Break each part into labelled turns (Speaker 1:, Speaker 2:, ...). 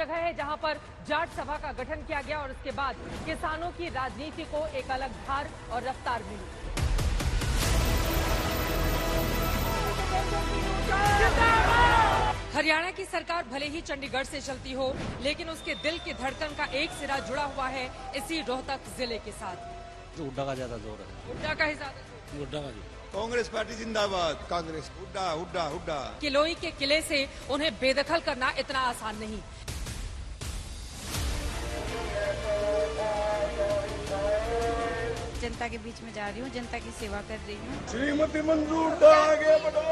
Speaker 1: जगह है जहां पर जाट सभा का गठन किया गया और उसके बाद किसानों की राजनीति को एक अलग धार और रफ्तार मिली। हरियाणा की सरकार भले ही चंडीगढ़ से चलती हो, लेकिन उसके दिल की धड़कन का एक सिरा जुड़ा हुआ है इसी रोहतक जिले के साथ।
Speaker 2: हुड्डा का ज्यादा जोर है।
Speaker 1: हुड्डा का ही ज्यादा जोर।
Speaker 2: हुड्डा का जी।
Speaker 3: कांग्रेस पार्टी जिंदाबाद। कांग्रेस हुड्डा हुड्डा हुड्डा।
Speaker 1: किलोई के किले से उन्हें बेदखल करना इतना आसान नहीं।
Speaker 4: जनता के बीच में जा रही हूँ, जनता की सेवा कर रही हूँ।
Speaker 3: श्रीमती मंजूर आगे बढ़ो।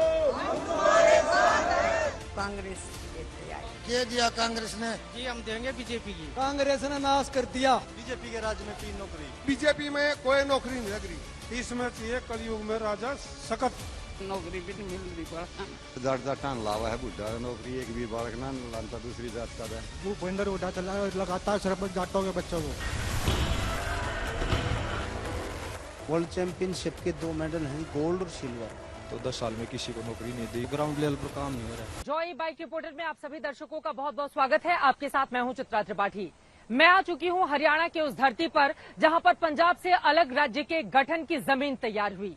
Speaker 4: कांग्रेस
Speaker 5: के दिया कांग्रेस ने
Speaker 2: जी, हम देंगे बीजेपी की।
Speaker 5: कांग्रेस ने नाश कर दिया।
Speaker 2: बीजेपी के राज्य में 3 नौकरी।
Speaker 3: बीजेपी में कोई नौकरी नहीं लग रही।
Speaker 6: इसमें चाहिए कलयुग में राजा सख्त
Speaker 4: नौकरी भी नहीं मिल रही।
Speaker 7: जाट टान लावा है बुढ़ा नौकरी एक भी बालक ना लानता दूसरी जात का है।
Speaker 6: भूपेंद्र हुड्डा चला लगातार सरपंच जाटों के बच्चों को।
Speaker 5: वर्ल्ड चैंपियनशिप के 2 मेडल हैं, गोल्ड और सिल्वर।
Speaker 7: तो 10 साल में किसी को नौकरी नहीं दी। ग्राउंड लेवल पर काम नहीं हो रहा।
Speaker 1: जॉय बाइक रिपोर्टर में आप सभी दर्शकों का बहुत बहुत स्वागत है। आपके साथ मैं हूं चित्रा त्रिपाठी। मैं आ चुकी हूं हरियाणा के उस धरती पर जहां पर पंजाब से अलग राज्य के गठन की जमीन तैयार हुई।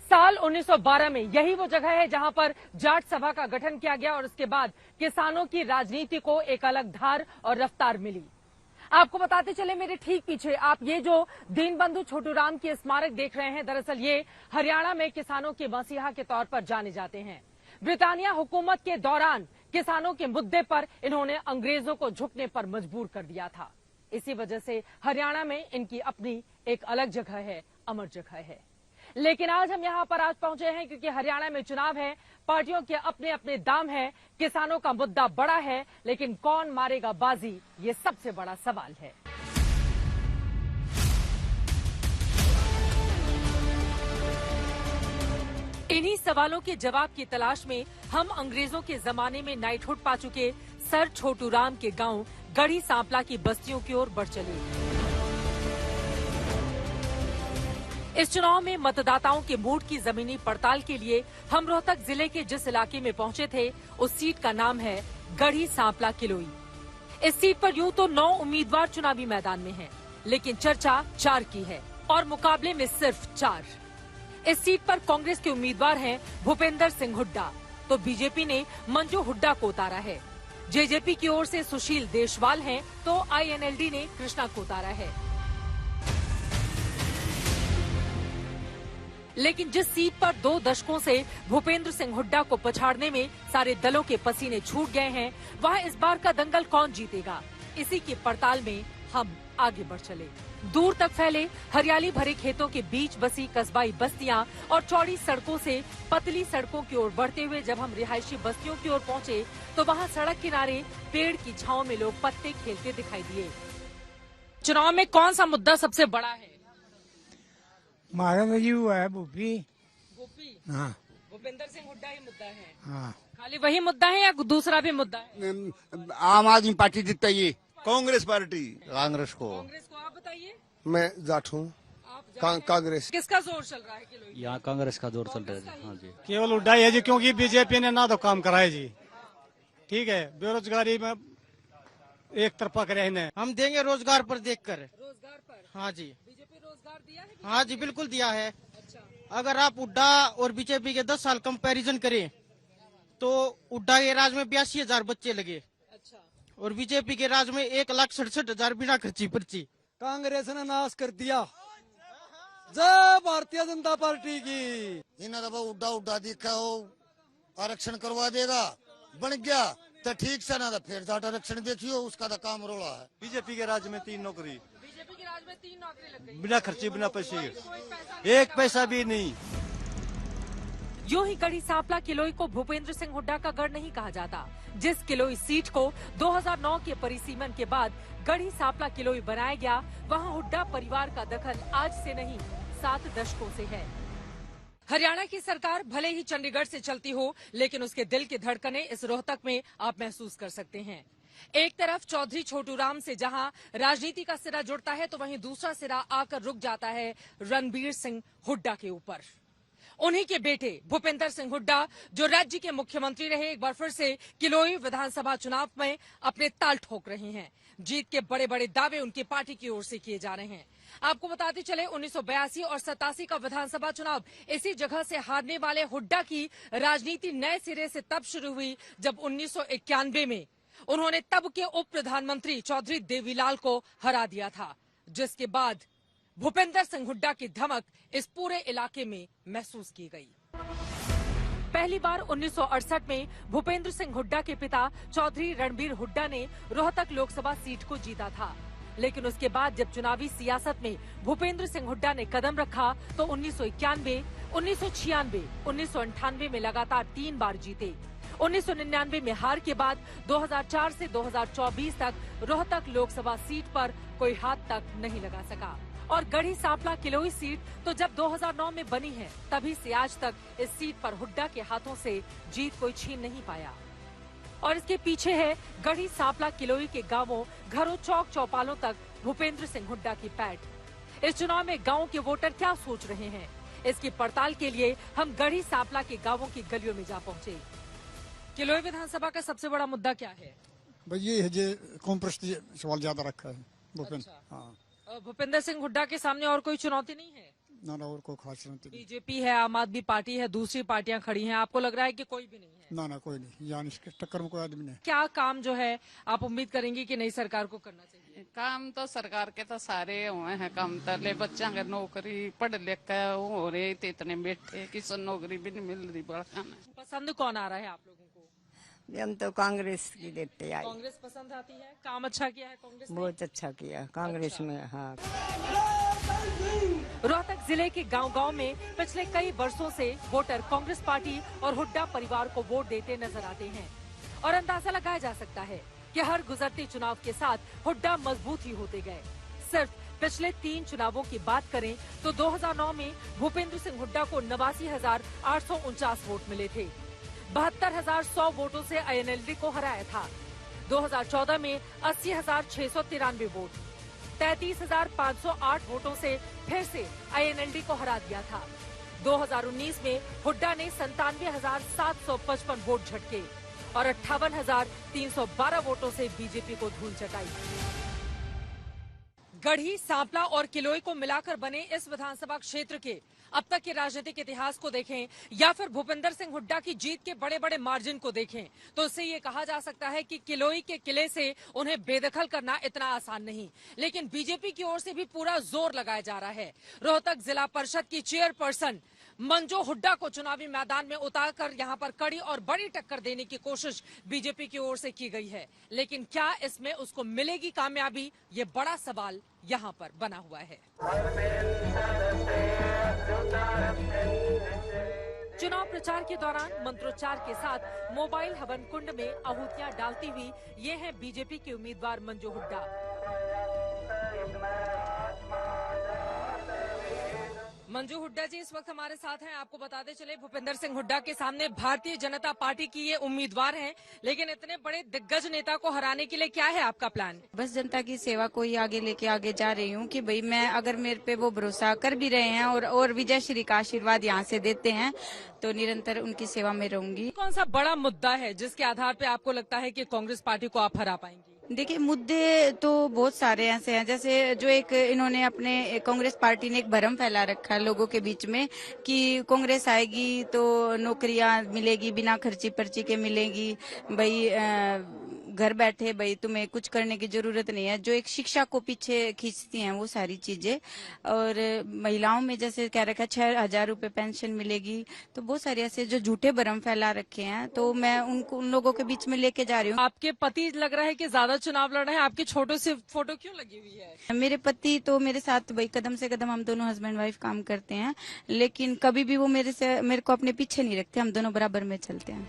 Speaker 1: साल 1912 में यही वो जगह है जहां पर जाट सभा का गठन किया गया और उसके बाद किसानों की राजनीति को एक अलग धार और रफ्तार मिली। आपको बताते चले, मेरे ठीक पीछे आप ये जो दीनबंधु छोटूराम की स्मारक देख रहे हैं, दरअसल ये हरियाणा में किसानों के मसीहा के तौर पर जाने जाते हैं। ब्रिटानिया हुकूमत के दौरान किसानों के मुद्दे पर इन्होंने अंग्रेजों को झुकने पर मजबूर कर दिया था। इसी वजह से हरियाणा में इनकी अपनी एक अलग जगह है, अमर जगह है। लेकिन आज हम यहाँ पर पहुंचे हैं क्योंकि हरियाणा में चुनाव है, पार्टियों के अपने अपने दाम हैं, किसानों का मुद्दा बड़ा है, लेकिन कौन मारेगा बाजी, ये सबसे बड़ा सवाल है। इन्हीं सवालों के जवाब की तलाश में हम अंग्रेजों के जमाने में नाइटहुड पा चुके सर छोटूराम के गांव गढ़ी सांपला की बस्तियों की ओर बढ़ चले। इस चुनाव में मतदाताओं के मूड की जमीनी पड़ताल के लिए हम रोहतक जिले के जिस इलाके में पहुंचे थे, उस सीट का नाम है गढ़ी सांपला किलोई। इस सीट पर यूं तो 9 उम्मीदवार चुनावी मैदान में हैं, लेकिन चर्चा 4 की है और मुकाबले में सिर्फ 4। इस सीट पर कांग्रेस के उम्मीदवार हैं भूपेंद्र सिंह हुड्डा, तो बीजेपी ने मंजू हुड्डा को उतारा है। जेजेपी की ओर से सुशील देशवाल हैं, तो आईएनएलडी ने कृष्णा को उतारा है। लेकिन जिस सीट पर 2 दशकों से भूपेंद्र सिंह हुड्डा को पछाड़ने में सारे दलों के पसीने छूट गए हैं, वहाँ इस बार का दंगल कौन जीतेगा, इसी की पड़ताल में हम आगे बढ़ चले। दूर तक फैले हरियाली भरे खेतों के बीच बसी कस्बाई बस्तियां और चौड़ी सड़कों से पतली सड़कों की ओर बढ़ते हुए जब हम रिहायशी बस्तियों की ओर पहुंचे, तो वहां सड़क किनारे पेड़ की छांव में लोग पत्ते खेलते दिखाई दिए। चुनाव में कौन सा मुद्दा सबसे बड़ा है?
Speaker 6: हमारा में ये हुआ है भूपी। हाँ,
Speaker 1: भूपेंद्र सिंह हुड्डा ही मुद्दा है।
Speaker 6: हाँ।
Speaker 1: खाली वही मुद्दा है या दूसरा भी मुद्दा है?
Speaker 5: आम आदमी पार्टी जीतता ये।
Speaker 3: कांग्रेस पार्टी।
Speaker 5: कांग्रेस को।
Speaker 1: कांग्रेस को आप बताइए।
Speaker 5: मैं जाट हूँ। कांग्रेस।
Speaker 1: किसका जोर चल रहा है किलोई?
Speaker 2: यहाँ कांग्रेस का जोर चल रहा है। हाँ जी।
Speaker 6: केवल हुड्डा है जी, क्योंकि बीजेपी ने ना तो काम कराए जी। ठीक है, बेरोजगारी में एक तरफा करे इन्हें।
Speaker 8: हम देंगे रोजगार पर देखकर।
Speaker 1: रोजगार पर?
Speaker 8: हाँ जी।
Speaker 1: बीजेपी रोजगार दिया है?
Speaker 8: हाँ जी, बिल्कुल दिया है।
Speaker 1: अच्छा।
Speaker 8: अगर आप हुड्डा और बीजेपी के 10 साल कंपैरिजन करें तो हुड्डा के राज में 82,000 बच्चे लगे।
Speaker 1: अच्छा।
Speaker 8: और बीजेपी के राज में 1,67,000 बिना खर्ची पर्ची।
Speaker 5: कांग्रेस ने नाश कर दिया। जय भारतीय जनता पार्टी की। इन्हें तो उड्डा उड्डा दिखा हो, आरक्षण करवा देगा, बन गया तो ठीक से, ना तो फिर जाट आरक्षण देखियो, उसका तो काम रोड़ा है।
Speaker 2: बीजेपी के राज्य में 3 नौकरी।
Speaker 1: बीजेपी के राज में 3 नौकरी लग गई।
Speaker 2: बिना खर्चे बिना पैसे, एक पैसा भी नहीं।
Speaker 1: यूं ही गढ़ी सांपला किलोई को भूपेंद्र सिंह हुड्डा का गढ़ नहीं कहा जाता। जिस किलोई सीट को 2009 के परिसीमन के बाद गढ़ी सांपला किलोई बनाया गया, वहां हुड्डा परिवार का दखल आज से नहीं 7 दशकों से है। हरियाणा की सरकार भले ही चंडीगढ़ से चलती हो, लेकिन उसके दिल की धड़कनें इस रोहतक में आप महसूस कर सकते हैं। एक तरफ चौधरी छोटूराम से जहां राजनीति का सिरा जुड़ता है, तो वहीं दूसरा सिरा आकर रुक जाता है रणबीर सिंह हुड्डा के ऊपर। उन्हीं के बेटे भूपेंद्र सिंह हुड्डा, जो राज्य के मुख्यमंत्री रहे, एक बार फिर से किलोई विधानसभा चुनाव में अपने ताल ठोक रहे हैं। जीत के बड़े बड़े दावे उनकी पार्टी की ओर से किए जा रहे हैं। आपको बताते चले 1982 और 87 का विधानसभा चुनाव इसी जगह से हारने वाले हुड्डा की राजनीति नए सिरे से तब शुरू हुई जब 1991 में उन्होंने तब के उप प्रधानमंत्री चौधरी देवीलाल को हरा दिया था, जिसके बाद भूपेंद्र सिंह हुड्डा की धमक इस पूरे इलाके में महसूस की गई। पहली बार 1968 में भूपेंद्र सिंह हुड्डा के पिता चौधरी रणबीर हुड्डा ने रोहतक लोकसभा सीट को जीता था, लेकिन उसके बाद जब चुनावी सियासत में भूपेंद्र सिंह हुड्डा ने कदम रखा तो 1991, 1996, 1998 में लगातार 3 बार जीते। 1999 में हार के बाद 2004 से 2024 तक रोहतक लोकसभा सीट पर कोई हाथ तक नहीं लगा सका। और गढ़ी सांपला किलोई सीट तो जब 2009 में बनी है, तभी से आज तक इस सीट पर हुड्डा के हाथों से जीत कोई छीन नहीं पाया। और इसके पीछे है गढ़ी सांपला किलोई के गांवों, घरों, चौक चौपालों तक भूपेंद्र सिंह हुड्डा की पैठ। इस चुनाव में गांव के वोटर क्या सोच रहे हैं, इसकी पड़ताल के लिए हम गढ़ी सांपला के गांवों की गलियों में जा पहुंचे। किलोई विधानसभा का सबसे बड़ा मुद्दा क्या है?
Speaker 6: भाई ये है जो कॉम्प्रेस सवाल ज्यादा रखा है भूपेंद्र। हाँ,
Speaker 1: भूपेंद्र सिंह हुड्डा के सामने और कोई चुनौती नहीं है?
Speaker 6: ना और कोई खास चुनौती नहीं।
Speaker 1: बीजेपी है, आम आदमी पार्टी है, दूसरी पार्टियां खड़ी हैं, आपको लग रहा है कि कोई भी नहीं है?
Speaker 6: ना कोई नहीं, यानी इसके टक्कर में कोई आदमी नहीं।
Speaker 1: क्या काम जो है आप उम्मीद करेंगे कि नई सरकार को करना चाहिए?
Speaker 4: काम तो सरकार के तो सारे हुए हैं, काम तो ले बच्चा के नौकरी पढ़ लिख के हो रहे थे, इतने बैठे किसी नौकरी भी नहीं मिल रही। बड़ा
Speaker 1: पसंद कौन आ रहा है आप लोगों को?
Speaker 9: हम तो कांग्रेस की देते आए।
Speaker 1: कांग्रेस पसंद आती है? काम अच्छा किया है कांग्रेस ने?
Speaker 9: बहुत अच्छा किया कांग्रेस में। हाँ,
Speaker 1: रोहतक जिले के गांव-गांव में पिछले कई वर्षों से वोटर कांग्रेस पार्टी और हुड्डा परिवार को वोट देते नजर आते हैं और अंदाजा लगाया जा सकता है कि हर गुजरते चुनाव के साथ हुड्डा मजबूत ही होते गए। सिर्फ पिछले 3 चुनावों की बात करें तो 2009 में भूपेंद्र सिंह हुड्डा को 89,849 वोट मिले थे। 72,100 वोटों से आईएनएलडी को हराया था। 2014 में 80,693 वोट, 33,508 वोटों से फिर से आईएनएलडी को हरा दिया था। 2019 में हुड्डा ने 97,755 वोट झटके और 58,312 वोटों से बीजेपी को धूल चटाई। गढ़ी, सांपला और किलोई को मिलाकर बने इस विधानसभा क्षेत्र के अब तक के राजनीतिक इतिहास को देखें या फिर भूपेंद्र सिंह हुड्डा की जीत के बड़े बड़े मार्जिन को देखें तो इससे ये कहा जा सकता है कि किलोई के किले से उन्हें बेदखल करना इतना आसान नहीं। लेकिन बीजेपी की ओर से भी पूरा जोर लगाया जा रहा है। रोहतक जिला परिषद की चेयरपर्सन मंजू हुड्डा को चुनावी मैदान में उतारकर यहां पर कड़ी और बड़ी टक्कर देने की कोशिश बीजेपी की ओर से की गई है, लेकिन क्या इसमें उसको मिलेगी कामयाबी, ये बड़ा सवाल यहां पर बना हुआ है। चुनाव प्रचार के दौरान मंत्रोच्चार के साथ मोबाइल हवन कुंड में आहुतियां डालती हुई ये हैं बीजेपी के उम्मीदवार मंजू हुड्डा। मंजू हुड्डा जी इस वक्त हमारे साथ हैं। आपको बताते चले भूपेंद्र सिंह हुड्डा के सामने भारतीय जनता पार्टी की ये उम्मीदवार हैं, लेकिन इतने बड़े दिग्गज नेता को हराने के लिए क्या है आपका प्लान?
Speaker 4: बस जनता की सेवा को ही आगे लेके आगे जा रही हूँ कि भाई मैं अगर मेरे पे वो भरोसा कर भी रहे हैं और विजय श्री का आशीर्वाद यहाँ से देते हैं तो निरंतर उनकी सेवा में रहूंगी।
Speaker 1: कौन सा बड़ा मुद्दा है जिसके आधार पे आपको लगता है कि कांग्रेस पार्टी को आप हरा पाएंगी?
Speaker 4: देखिए, मुद्दे तो बहुत सारे ऐसे हैं, जैसे जो एक इन्होंने अपने कांग्रेस पार्टी ने एक भ्रम फैला रखा है लोगों के बीच में कि कांग्रेस आएगी तो नौकरियां मिलेगी, बिना खर्ची पर्ची के मिलेगी, भाई घर बैठे भाई तुम्हें कुछ करने की जरूरत नहीं है, जो एक शिक्षा को पीछे खींचती हैं वो सारी चीजें। और महिलाओं में जैसे कह रखा है 6,000 रुपए पेंशन मिलेगी, तो बहुत सारे ऐसे जो झूठे भ्रम फैला रखे हैं, तो मैं उन लोगों के बीच में लेके जा रही हूँ।
Speaker 1: आपके पति लग रहा है कि ज्यादा चुनाव लड़ रहे हैं, आपकी छोटो से फोटो क्यों लगी हुई है?
Speaker 4: मेरे पति तो मेरे साथ भाई कदम से कदम हम दोनों हस्बैंड वाइफ काम करते हैं, लेकिन कभी भी वो मेरे को अपने पीछे नहीं रखते, हम दोनों बराबर में चलते हैं।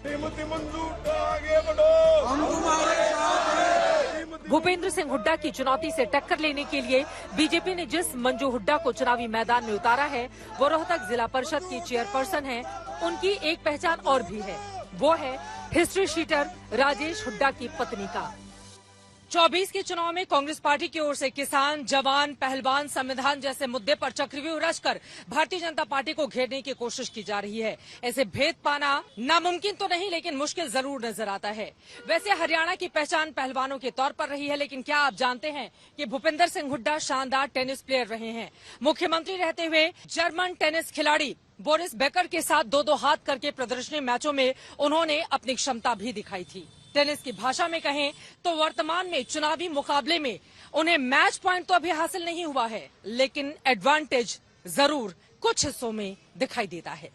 Speaker 1: भूपेंद्र सिंह हुड्डा की चुनौती से टक्कर लेने के लिए बीजेपी ने जिस मंजू हुड्डा को चुनावी मैदान में उतारा है वो रोहतक जिला परिषद की चेयरपर्सन है। उनकी एक पहचान और भी है, वो है हिस्ट्री शीटर राजेश हुड्डा की पत्नी का। 24 के चुनाव में कांग्रेस पार्टी की ओर से किसान, जवान, पहलवान, संविधान जैसे मुद्दे पर चक्रव्यूह रचकर भारतीय जनता पार्टी को घेरने की कोशिश की जा रही है। ऐसे भेद पाना नामुमकिन तो नहीं, लेकिन मुश्किल जरूर नजर आता है। वैसे हरियाणा की पहचान पहलवानों के तौर पर रही है, लेकिन क्या आप जानते हैं कि भूपेंद्र सिंह हुड्डा शानदार टेनिस प्लेयर रहे हैं। मुख्यमंत्री रहते हुए जर्मन टेनिस खिलाड़ी बोरिस बेकर के साथ दो दो हाथ करके प्रदर्शनी मैचों में उन्होंने अपनी क्षमता भी दिखाई थी। टेनिस की भाषा में कहें तो वर्तमान में चुनावी मुकाबले में उन्हें मैच पॉइंट तो अभी हासिल नहीं हुआ है, लेकिन एडवांटेज जरूर कुछ हिस्सों में दिखाई देता है।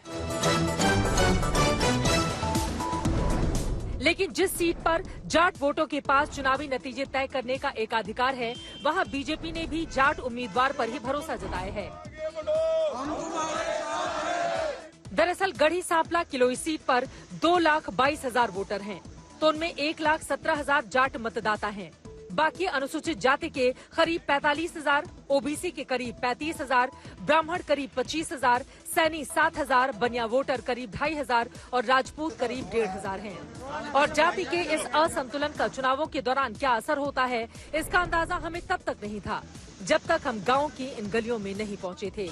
Speaker 1: लेकिन जिस सीट पर जाट वोटों के पास चुनावी नतीजे तय करने का एकाधिकार है, वहां बीजेपी ने भी जाट उम्मीदवार पर ही भरोसा जताया है। दरअसल गढ़ी सांपला किलोई सीट पर 2,22,000 वोटर हैं, तो उनमें 1,17,000 जाट मतदाता हैं। बाकी अनुसूचित जाति के करीब 45,000, ओबीसी के करीब 35,000, ब्राह्मण करीब 25,000, सैनी 7,000, बनिया वोटर करीब 2,500 और राजपूत करीब 1,500 हैं। और जाति के इस असंतुलन का चुनावों के दौरान क्या असर होता है, इसका अंदाजा हमें तब तक नहीं था जब तक हम गाँव की इन गलियों में नहीं पहुँचे थे।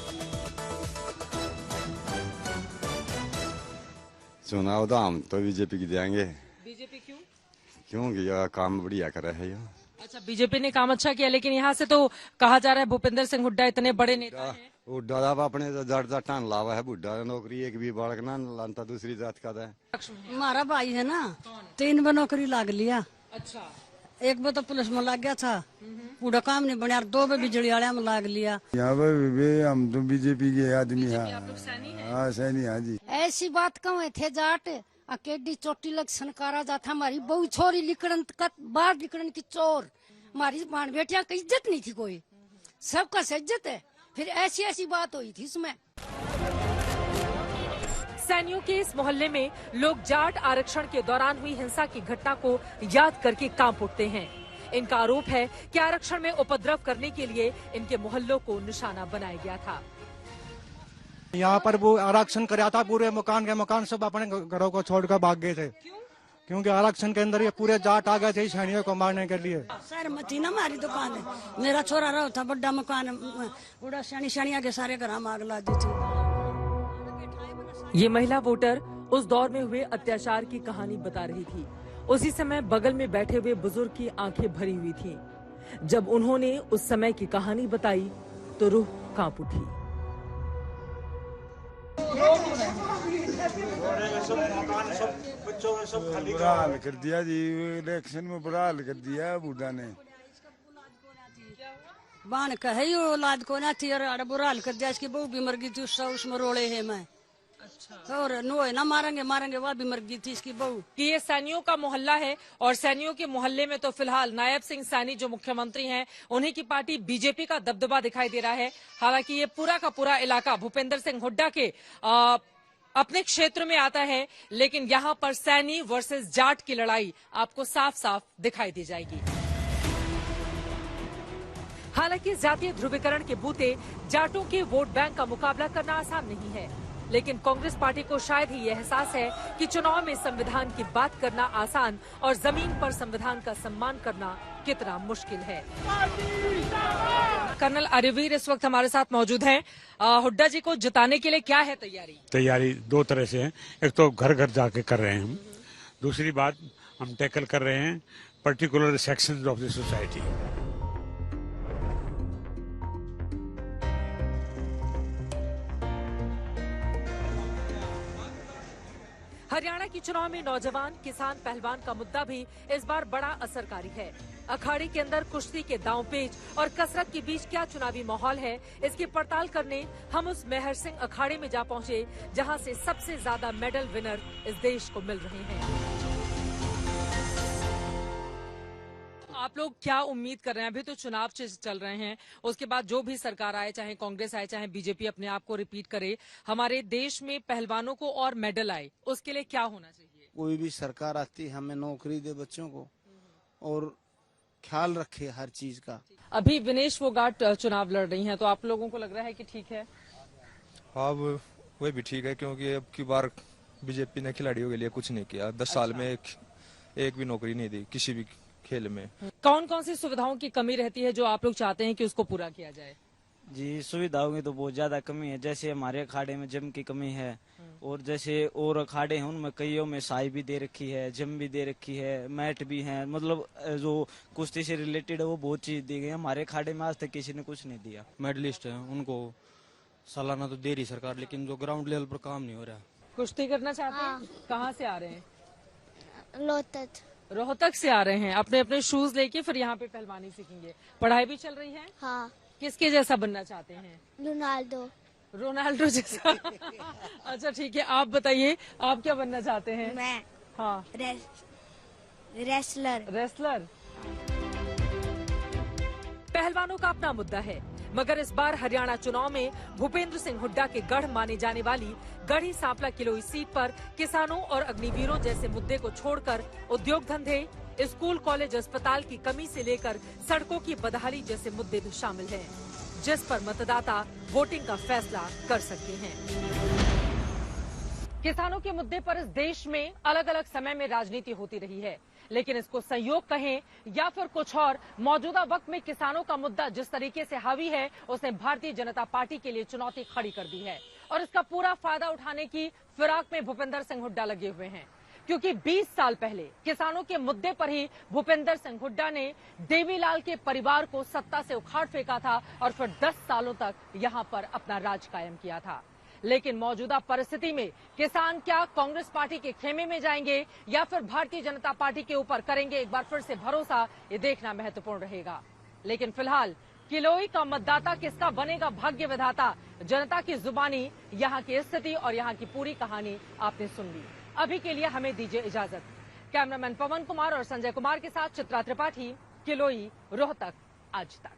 Speaker 7: चुनाव तो हम तो बीजेपी की देंगे।
Speaker 1: बीजेपी क्यों?
Speaker 7: क्योंकि यह काम बढ़िया कर रहे है।
Speaker 1: अच्छा, बीजेपी ने काम अच्छा किया, लेकिन यहाँ से तो कहा जा रहा है भूपेंद्र सिंह हुड्डा इतने बड़े नेता हैं।
Speaker 7: हुड्डा अपने जाट जाटान लावा है, बुढ़ा नौकरी एक भी बालक ना लानता दूसरी जात का है।
Speaker 10: हमारा भाई है ना, 3 बार नौकरी लाग लिया।
Speaker 1: अच्छा, एक
Speaker 10: बार तो पुलिस में लग गया था, पूरा काम नहीं बना, 2 बार बिजली वाले में लाग लिया।
Speaker 5: यहाँ पे हम तो बीजेपी के आदमी हैं। हाँ सैनी, हाँ जी।
Speaker 10: ऐसी बात कहूँ थे जाट अकेडी चोटी लग सनकारा जाता, हमारी बहु छोरी लिकड़न बाहर लिकड़न की चोर, हमारी बाण बेटिया की इज्जत नहीं थी, कोई सबका इज्जत है। फिर ऐसी ऐसी बात हुई थी इसमें।
Speaker 1: सैनियों के इस मोहल्ले में लोग जाट आरक्षण के दौरान हुई हिंसा की घटना को याद करके कांप उठते हैं। इनका आरोप है कि आरक्षण में उपद्रव करने के लिए इनके मोहल्लों को निशाना बनाया गया था।
Speaker 6: यहाँ पर वो आरक्षण कराया था, पूरे मकान के मकान सब अपने घरों को छोड़कर भाग गए थे। क्योंकि आरक्षण के अंदर ये पूरे जाट आ गए थे सैनिकों को मारने के लिए।
Speaker 10: सर मती ना हमारी दुकान है, मेरा छोरा रहा था, बड़ा मकान पूरा सैनिया के सारे घर आग ला दी थी।
Speaker 1: ये महिला वोटर उस दौर में हुए अत्याचार की कहानी बता रही थी। उसी समय बगल में बैठे हुए बुजुर्ग की आंखें भरी हुई थीं। जब उन्होंने उस समय की कहानी बताई तो रूह कांप उठी।
Speaker 5: बुरा हाल कर दिया जी, इलेक्शन में बुरा हाल कर दिया बुढ़ा ने।
Speaker 10: बाण कहे औलाद को ना थी और बुरा हाल कर दिया, इसकी बहू भी मर गई थी, उसमें रोड़े है मैं। अच्छा। और नो ना मारेंगे वह भी मर गई थी इसकी बहू। ये
Speaker 1: सैनियों का मोहल्ला है और सैनियों के मोहल्ले में तो फिलहाल नायब सिंह सैनी जो मुख्यमंत्री हैं, उन्हीं की पार्टी बीजेपी का दबदबा दिखाई दे रहा है। हालांकि ये पूरा का पूरा इलाका भूपेंद्र सिंह हुड्डा के अपने क्षेत्र में आता है, लेकिन यहाँ पर सैनी वर्सेस जाट की लड़ाई आपको साफ साफ दिखाई दी जाएगी। हालांकि जातीय ध्रुवीकरण के बूते जाटों के वोट बैंक का मुकाबला करना आसान नहीं है, लेकिन कांग्रेस पार्टी को शायद ही यह एहसास है कि चुनाव में संविधान की बात करना आसान और जमीन पर संविधान का सम्मान करना कितना मुश्किल है। कर्नल अरिवीर इस वक्त हमारे साथ मौजूद हैं। हुड्डा जी को जिताने के लिए क्या है तैयारी?
Speaker 11: तैयारी 2 तरह से है। एक तो घर घर जाके कर रहे हैं हम, दूसरी बात हम टैकल कर रहे हैं particular sections of the society.
Speaker 1: Haryana की चुनाव में नौजवान, किसान, पहलवान का मुद्दा भी इस बार बड़ा असरकारी है। अखाड़े के अंदर कुश्ती के दांवपेच और कसरत के बीच क्या चुनावी माहौल है, इसकी पड़ताल करने हम उस मेहर सिंह अखाड़े में जा पहुंचे, जहां से सबसे ज्यादा मेडल विनर इस देश को मिल रहे हैं। आप लोग क्या उम्मीद कर रहे हैं? अभी तो चुनाव चल रहे हैं, उसके बाद जो भी सरकार आए, चाहे कांग्रेस आए, चाहे बीजेपी अपने आप को रिपीट करे, हमारे देश में पहलवानों को और मेडल आए, उसके लिए क्या होना चाहिए?
Speaker 8: कोई भी सरकार आती हमें नौकरी दे बच्चों को और ख्याल रखे हर चीज का।
Speaker 1: अभी विनेश फोगाट चुनाव लड़ रही हैं, तो आप लोगों को लग रहा है कि ठीक है?
Speaker 12: हाँ, वो भी ठीक है, क्योंकि अब की बार बीजेपी ने खिलाड़ियों के लिए कुछ नहीं किया। 10 साल में एक भी नौकरी नहीं दी किसी भी खेल में।
Speaker 1: कौन कौन सी सुविधाओं की कमी रहती है जो आप लोग चाहते हैं कि उसको पूरा किया जाए?
Speaker 13: जी, सुविधाओं की तो बहुत ज्यादा कमी है। जैसे हमारे अखाड़े में जिम की कमी है, और जैसे और अखाड़े हैं उनमें कईयों में साई भी दे रखी है, जिम भी दे रखी है, मैट भी है, मतलब जो कुश्ती से रिलेटेड है वो बहुत चीज दी गई है। हमारे अखाड़े में आज तक किसी ने कुछ नहीं दिया।
Speaker 6: मेडलिस्ट है उनको सालाना तो दे रही सरकार, लेकिन जो ग्राउंड लेवल पर काम नहीं हो रहा।
Speaker 1: कुश्ती करना चाहते हैं? कहाँ से आ रहे हैं?
Speaker 14: रोहतक।
Speaker 1: रोहतक से आ रहे हैं। अपने अपने शूज लेके फिर यहाँ पे पहलवानी सीखेंगे। पढ़ाई भी चल रही है?
Speaker 14: हाँ।
Speaker 1: किसके जैसा बनना चाहते हैं?
Speaker 14: रोनाल्डो
Speaker 1: जैसा। अच्छा ठीक है, आप बताइए आप क्या बनना चाहते हैं?
Speaker 14: मैं
Speaker 1: हाँ
Speaker 14: रेसलर।
Speaker 1: पहलवानों का अपना मुद्दा है, मगर इस बार हरियाणा चुनाव में भूपेंद्र सिंह हुड्डा के गढ़ माने जाने वाली गढ़ी सांपला किलोई सीट पर किसानों और अग्निवीरों जैसे मुद्दे को छोड़कर उद्योग धंधे, स्कूल कॉलेज अस्पताल की कमी से लेकर सड़कों की बदहाली जैसे मुद्दे भी शामिल हैं, जिस पर मतदाता वोटिंग का फैसला कर सकते हैं। किसानों के मुद्दे पर इस देश में अलग अलग समय में राजनीति होती रही है, लेकिन इसको संयोग कहें या फिर कुछ और, मौजूदा वक्त में किसानों का मुद्दा जिस तरीके से हावी है उसने भारतीय जनता पार्टी के लिए चुनौती खड़ी कर दी है, और इसका पूरा फायदा उठाने की फिराक में भूपेंद्र सिंह हुड्डा लगे हुए हैं। क्योंकि 20 साल पहले किसानों के मुद्दे पर ही भूपेंद्र सिंह हुड्डा ने देवीलाल के परिवार को सत्ता से उखाड़ फेंका था और फिर 10 सालों तक यहां पर अपना राज कायम किया था। लेकिन मौजूदा परिस्थिति में किसान क्या कांग्रेस पार्टी के खेमे में जाएंगे या फिर भारतीय जनता पार्टी के ऊपर करेंगे एक बार फिर से भरोसा, ये देखना महत्वपूर्ण रहेगा। लेकिन फिलहाल किलोई का मतदाता किसका बनेगा भाग्य विधाता, जनता की जुबानी यहाँ की स्थिति और यहाँ की पूरी कहानी आपने सुन ली। अभी के लिए हमें दीजिए इजाजत। कैमरामैन पवन कुमार और संजय कुमार के साथ चित्रा त्रिपाठी, किलोई, रोहतक आज तक।